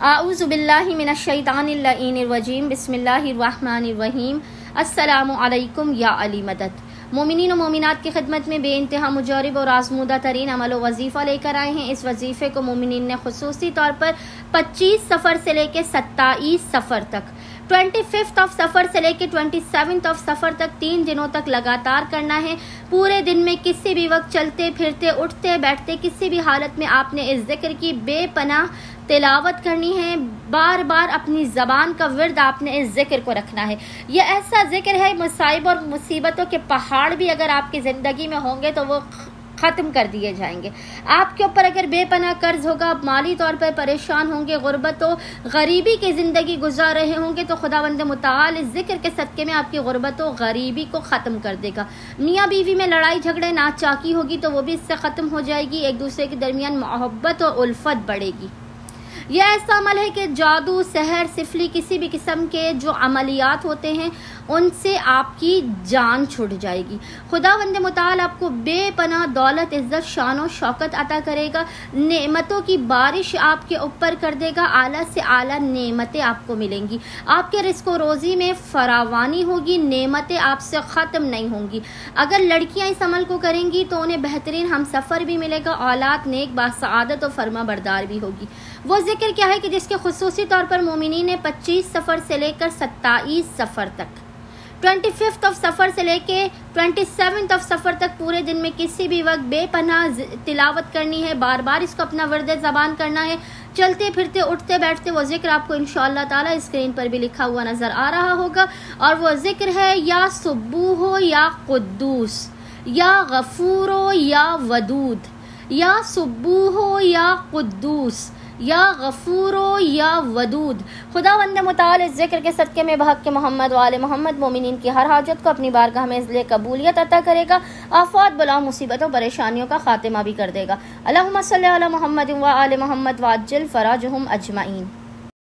आऊज़ु बिल्लाहि मिनश्शैतानिर रजीम बिस्मिल्लाहिर्रहमानिर्रहीम। अस्सलामु अलैकुम या अली मदद। मोमिनीन और मोमिनात की खिदमत में बेइंतहा मुजरब और आज़मूदा तरीन अमल व वजीफ़ा लेकर आए हैं। इस वजीफ़े को मोमिनीन ने खुसूसी तौर पर 25 सफ़र से लेकर 27 सफ़र तक, 25 सफ़र से लेकर 27 सफ़र तक 3 दिनों तक लगातार करना है। पूरे दिन में किसी भी वक्त चलते फिरते उठते बैठते किसी भी हालत में आपने इस जिक्र की बेपनाह तिलावत करनी है। बार बार अपनी ज़बान का विर्द आपने इस जिक्र को रखना है। यह ऐसा जिक्र है, मुसाइब और मुसीबतों के पहाड़ भी अगर आपकी ज़िंदगी में होंगे तो वो ख़त्म कर दिए जाएंगे। आपके ऊपर अगर बेपनाह कर्ज होगा, माली तौर पर परेशान होंगे, गुर्बत व गरीबी की ज़िंदगी गुजार रहे होंगे, तो खुदावंद मुताल इस जिक्र के सदक़े में आपकी गुर्बत व गरीबी को ख़त्म कर देगा। मियाँ बीवी में लड़ाई झगड़े नाचाकी होगी तो वो भी इससे ख़त्म हो जाएगी। एक दूसरे के दरमियान मोहब्बत और उल्फत बढ़ेगी। यह ऐसा अमल है कि जादू, सहर, सिफली, किसी भी किस्म के जो अमलियात होते हैं उनसे आपकी जान छुट जाएगी। खुदावंद मुताल आपको बेपनाह दौलत, इज्जत, शान और शौकत अता करेगा। नेमतों की बारिश आपके ऊपर कर देगा। आला से आला नेमतें आपको मिलेंगी। आपके रिस्क व रोज़ी में फरावानी होगी। नेमतें आपसे ख़त्म नहीं होंगी। अगर लड़कियां इस अमल को करेंगी तो उन्हें बेहतरीन हम सफ़र भी मिलेगा। औलाद नेक, बासआदत और फरमा बरदार भी होगी। वो जिक्र क्या है कि जिसके खुसूसी तौर पर मोमिनीन ने 25 सफ़र से लेकर 27 सफ़र तक, 25 सफ़र से लेकर 27 सफ़र तक पूरे दिन में किसी भी वक्त बेपनाह तिलावत करनी है। बार बार इसको अपना वर्द ज़बान करना है। चलते फिरते उठते बैठते वो जिक्र आपको इंशाअल्लाह ताला स्क्रीन पर भी लिखा हुआ नज़र आ रहा होगा। और वो जिक्र है या सुब्बूहो या कुद्दूस, या गफूरो या वदूद, या सुब्बूहो या कुद्दूस, या गफूरो या वदूद। खुदावंद मुताल इस जिक्र के सदक़े में बहक़ के मोहम्मद वाले मोहम्मद मोमिनीन की हर हाजत को अपनी बारगाह में इसलिए कबूलियत अता करेगा। आफ़ात, बला, मुसीबतों, परेशानियों का खात्मा भी कर देगा। अल्लाहुम्मा सल्ली अला मुहम्मद व आले मुहम्मद वाज्जिल फ़राजहुम अजमईन।